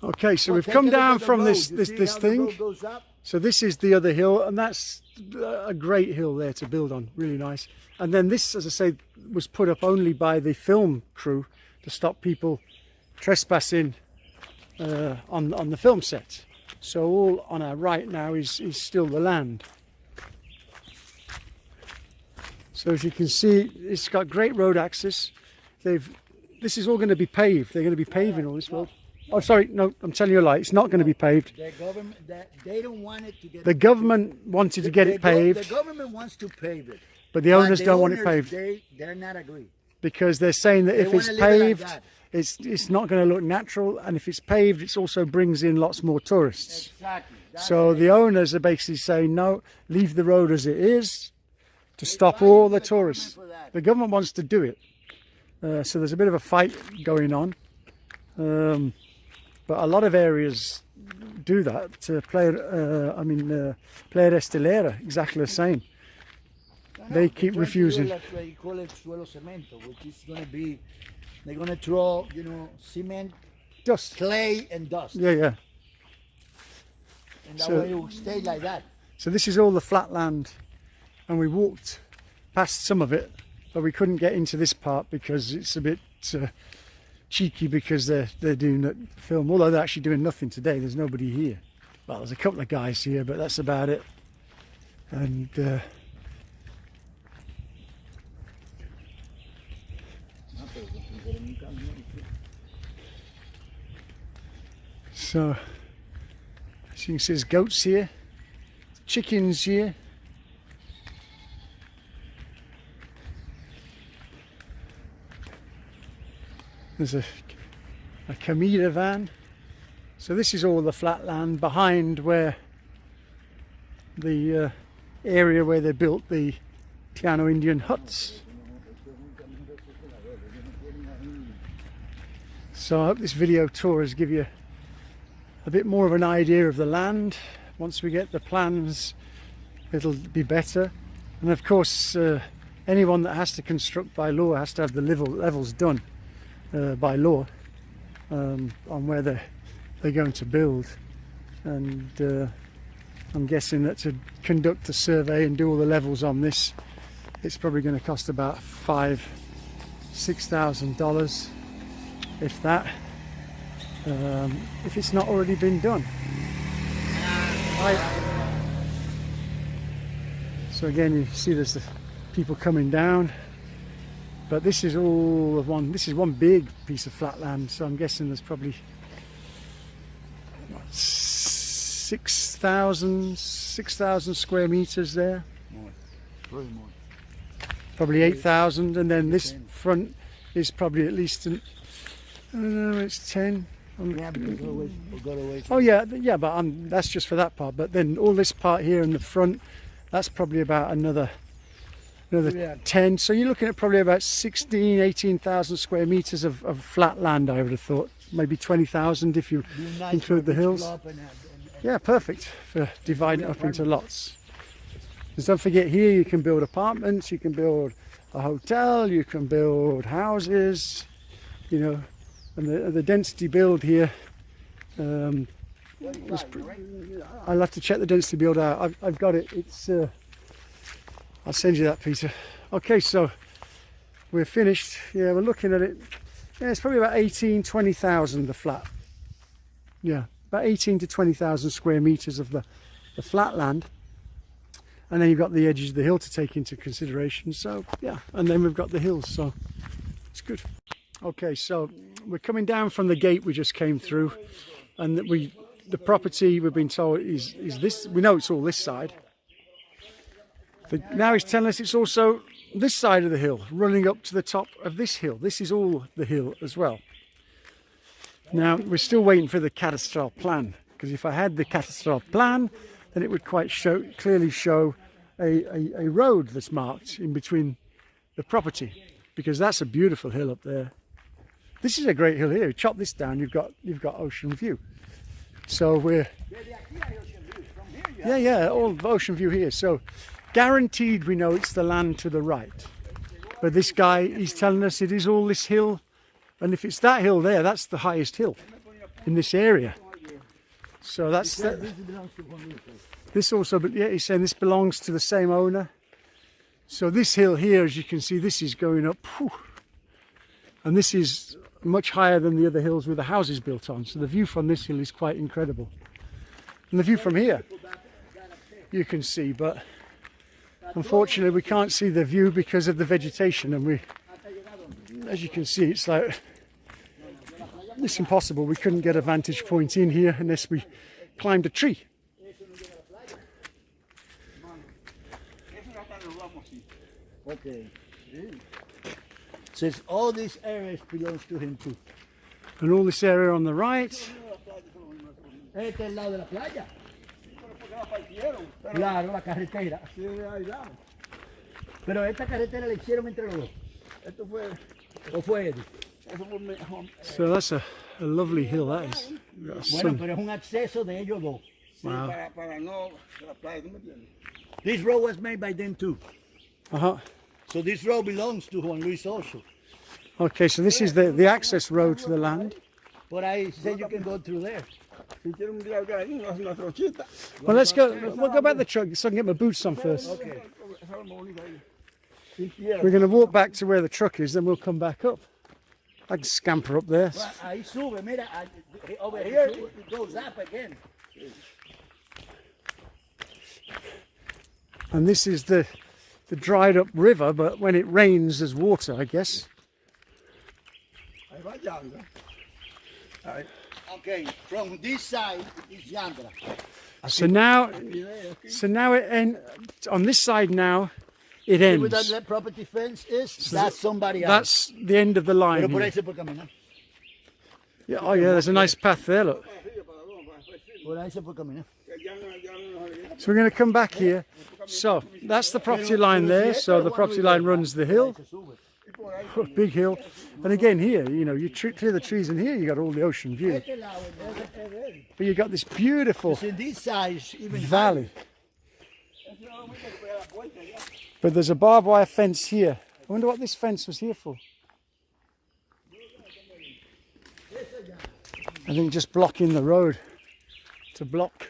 Okay, so we've come down from this thing. So this is the other hill, and that's a great hill there to build on, really nice. And then this, as I say, was put up only by the film crew to stop people trespassing on the film set. So all on our right now is still the land. So as you can see, it's got great road access. This is all going to be paved. They're going to be paving all this road. Oh, sorry, no, I'm telling you a lie. It's not going to be paved. The government, they don't want it to get. The government wanted to get it paved. The government wants to pave it, but the owners don't want it paved. They're not agree. Because they're saying that if it's paved, it's not going to look natural, and if it's paved, it also brings in lots more tourists. Exactly. So the owners are basically saying no, leave the road as it is to stop all the tourists. The government wants to do it, so there's a bit of a fight going on. But a lot of areas do that. Playa Estelera, exactly the same. They keep refusing. They call it suelo cemento, which is going to be, they're going to throw, cement, dust, clay, and dust. Yeah, yeah. And that way it will stay like that. So this is all the flat land, and we walked past some of it, but we couldn't get into this part because it's a bit cheeky, because they're doing that film, although they're actually doing nothing today. There's nobody here. Well, there's a couple of guys here, but that's about it. And so as you can see, there's goats here, chickens here. There's a commuter van. So this is all the flat land behind where the area where they built the Taino Indian huts. So I hope this video tour has given you a bit more of an idea of the land. Once we get the plans, it'll be better. And of course, anyone that has to construct by law has to have the levels done by law on where they're going to build. And I'm guessing that to conduct a survey and do all the levels on this, it's probably going to cost about $5,000–6,000, if that, if it's not already been done. So again, you see there's the people coming down, but this is all of one. This is one big piece of flat land, so I'm guessing there's probably 6,000 square meters there. More. Probably 8,000, and then this front is probably at least I don't know, it's 10. Yeah, because we'll go away. Oh yeah, but that's just for that part. But then all this part here in the front, that's probably about another 10. So you're looking at probably about 18,000 square meters of flat land, I would have thought. Maybe 20,000 if you include the hills. Yeah, perfect for dividing it up into lots. Because don't forget, here you can build apartments, you can build a hotel, you can build houses, and the density build here, I'll have to check the density build out. I've got it. It's I'll send you that, Peter. Okay, so we're finished. Yeah, we're looking at it. Yeah, it's probably about 20,000 the flat. Yeah, about 18 to 20,000 square meters of the flat land. And then you've got the edges of the hill to take into consideration. So yeah, and then we've got the hills, so it's good. Okay, so we're coming down from the gate we just came through, and the property we've been told is this. We know it's all this side, but now he's telling us it's also this side of the hill, running up to the top of this hill. This is all the hill as well. Now we're still waiting for the cadastral plan, because if I had the cadastral plan, then it would quite clearly show a road that's marked in between the property, because that's a beautiful hill up there. This is a great hill here. Chop this down, you've got ocean view. So we're all ocean view here. So guaranteed we know it's the land to the right. But this guy, he's telling us it is all this hill, and if it's that hill there, that's the highest hill. in this area. So that's this also, but yeah, he's saying this belongs to the same owner. So this hill here, as you can see, this is going up, whew, and this is much higher than the other hills with the houses built on. So the view from this hill is quite incredible. And the view from here, you can see, but unfortunately we can't see the view because of the vegetation, and we, as you can see, it's like it's impossible. We couldn't get a vantage point in here unless we climbed a tree. Okay. Says all these areas belongs to him too. And all this area on the right, Este es el lado de la playa. Claro, la carretera. Pero esta carretera la hicieron entre los dos. Esto fue. ¿O fue él? so that's a lovely hill, that is. We've got a Bueno, sun. pero es un acceso de ellos dos. Wow. Para no la playa, ¿tú me entiendes? This road was made by them too. So this road belongs to Juan Luis also. Okay, so this is the access road to the land. But I said you can go through there. Si quiere un día acá, una trochita. Well, let's go. We'll go back the truck so I can get my boots on first. Okay. We're going to walk back to where the truck is, then we'll come back up. I can scamper up there. Well, ahí sube, mira, over here it goes up again. And this is the dried up river, but when it rains there's water, I guess. Ahí va Yanga. Ahí. Okay, from this side is Yandra. So now on this side now it See where ends. that property fence is? That's somebody else. That's the end of the line. Pero por ahí here. se puede caminar. Yeah, oh yeah, there's a nice path there, look. Por ahí se puede caminar. So we're going to come back here. So that's the property line there. So the property line runs the hill, big hill. And again here, you know, you clear the trees in here, you got all the ocean view. But you got this beautiful See, this side is even valley. But there's a barbed wire fence here. I wonder what this fence was here for. I think just blocking the road to block.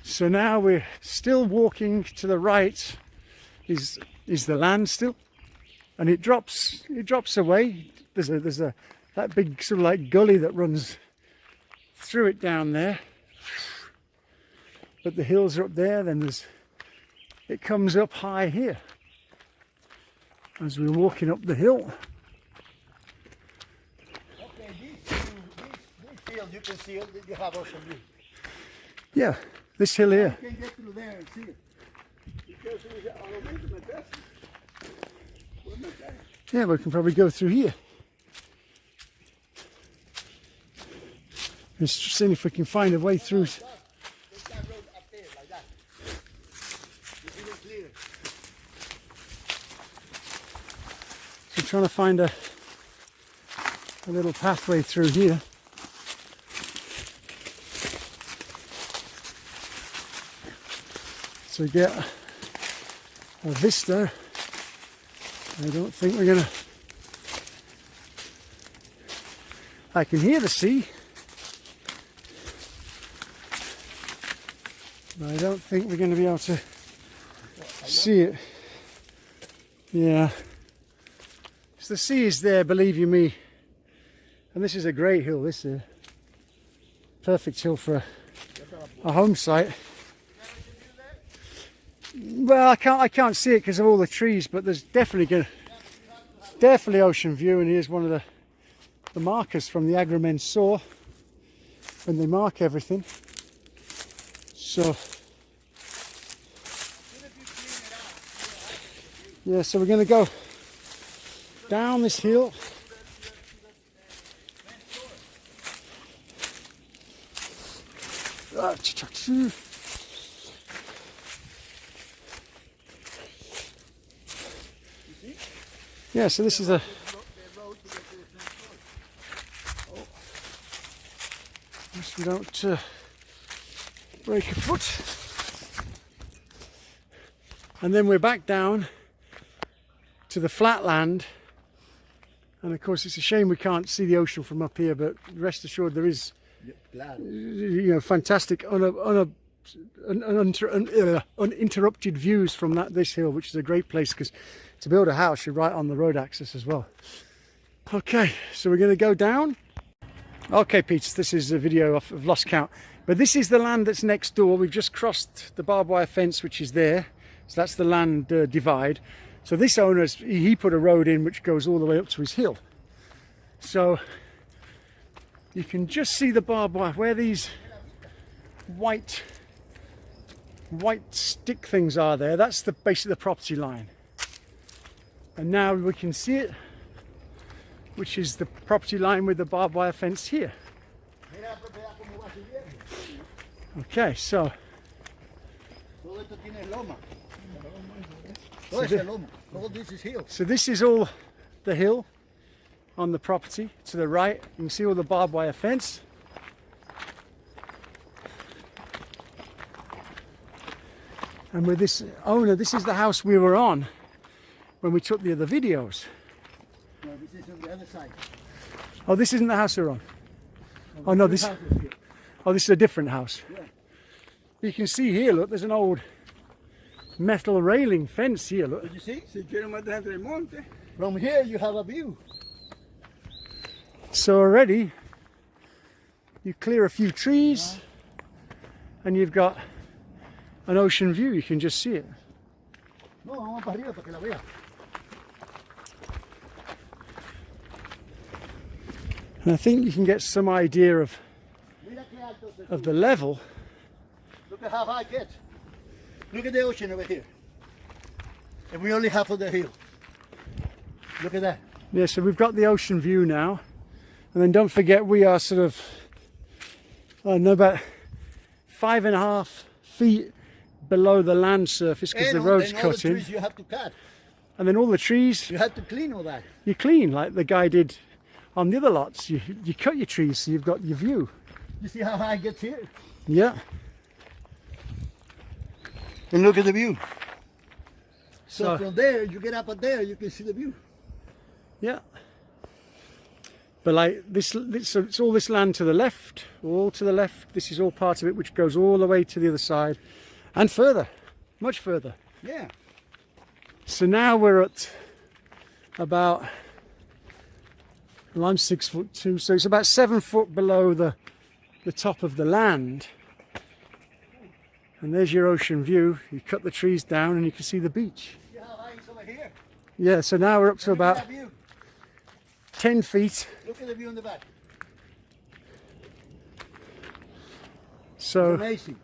So now we're still walking to the right is the land still, and it drops away. There's that big sort of like gully that runs through it down there. But the hills are up there, then it comes up high here as we're walking up the hill. Okay, this field you can see you have ocean view. Yeah, this hill here. You can get through there and see it. Yeah, we can probably go through here. Let's just see if we can find a way through. There's that road up there like that. It's even clear. So trying to find a little pathway through here. So we get a vista. I don't think we're gonna. I can hear the sea, but I don't think we're going to be able to see it. Yeah, so the sea is there, believe you me, and this is a great hill. This is a perfect hill for a home site. Well, I can't see it because of all the trees, but there's definitely ocean view, and here's one of the markers from the Agromen saw when they mark everything. So yeah, so we're going to go down this hill. Yeah, so this is a just we don't break a foot. And then we're back down to the flat land And of course, it's a shame we can't see the ocean from up here, but rest assured there is, fantastic uninterrupted views from this hill, which is a great place because to build a house, you're right on the road access as well. Okay, so we're going to go down. Okay, Peter, this is a video I've lost count, but this is the land that's next door. We've just crossed the barbed wire fence, which is there. So that's the land divide. So this owner, he put a road in which goes all the way up to his hill. So you can just see the barbed wire where these white stick things are there. That's basically the property line. And now we can see it, which is the property line with the barbed wire fence here. Okay, so this is hill. So this is all the hill on the property to the right. You can see all the barbed wire fence. And with this owner, this is the house we were on when we took the other videos. No, this is on the other side. Oh, this isn't the house we're on. Oh no, this. Oh, this is a different house. Yeah. You can see here. Look, there's an old metal railing fence here. Look. Did you see? Si quiero más dentro del monte. From here you have a view. So already you clear a few trees and you've got an ocean view. You can just see it. No, vamos para arriba para que la vea. And I think you can get some idea of the level. Look at how high it gets. Look at the ocean over here. And we only half of the hill. Look at that. Yeah, so we've got the ocean view now. And then don't forget we are sort of, about 5.5 feet below the land surface because the road's cut in. All the trees you have to cut. And then all the trees, You have to clean all that. you clean like the guy did on the other lots. You cut your trees so you've got your view. You see how high it gets here? Yeah. And look at the view. So So- from there, you get up there, you can see the view. Yeah. But like this, so it's all this land to the left, all to the left. This is all part of it, which goes all the way to the other side and further, much further. Yeah. So now we're at about, well, I'm 6'2", so it's about 7 foot below the top of the land. And there's your ocean view. You cut the trees down and you can see the beach. See how high it's over here? Yeah, so now we're up to Look at about that view. 10 feet. Look at the view in the back. So Amazing.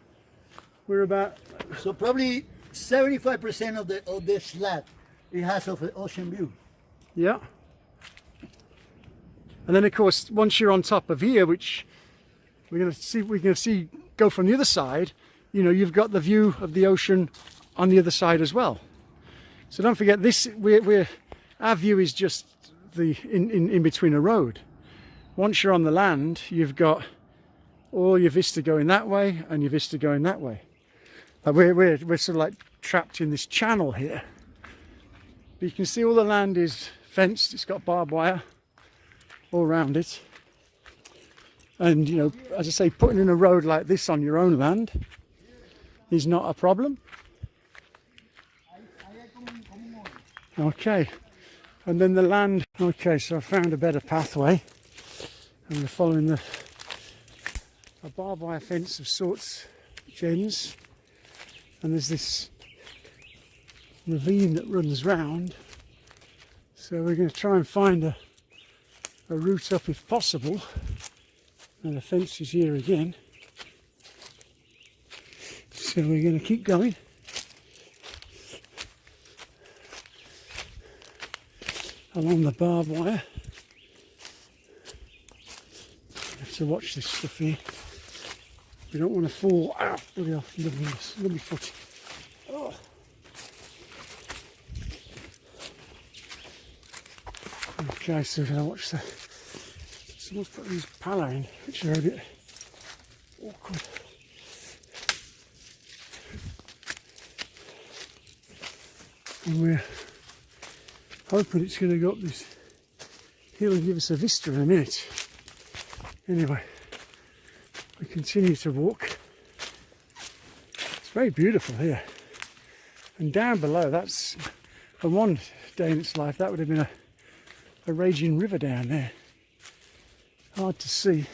we're about, So probably 75% of this flat it has of an ocean view. yeah. And then of course, once you're on top of here, which we're going to see go from the other side, you've got the view of the ocean on the other side as well. So don't forget this, our view is just in between a road. Once you're on the land, you've got all your vista going that way and your vista going that way. But we're sort of like trapped in this channel here. But you can see all the land is fenced. It's got barbed wire all around it. And as I say, putting in a road like this on your own land is not a problem. Okay. And then the land, okay, so I found a better pathway and we're following a barbed wire fence of sorts, James, and there's this ravine that runs round, so we're going to try and find a route up if possible, and the fence is here again, so we're going to keep going. Along the barbed wire. I have to watch this stuff here. We don't want to fall. Ow, there we are. Lovely foot. Oh. Okay, so we're going to watch that. Someone's put these pala in, which are a bit awkward. And we're hoping it's going to go up this hill and give us a vista in a minute. Anyway, we continue to walk. It's very beautiful here. And down below, that's, on one day in its life, that would have been a raging river down there. Hard to see.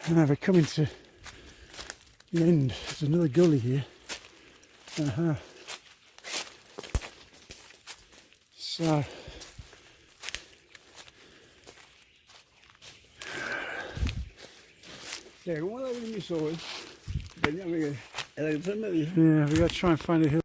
And now we're coming to the end. There's another gully here. So Según la de mis ojos, venía Miguel, el que me dijo. yeah, we got to try and find a hill.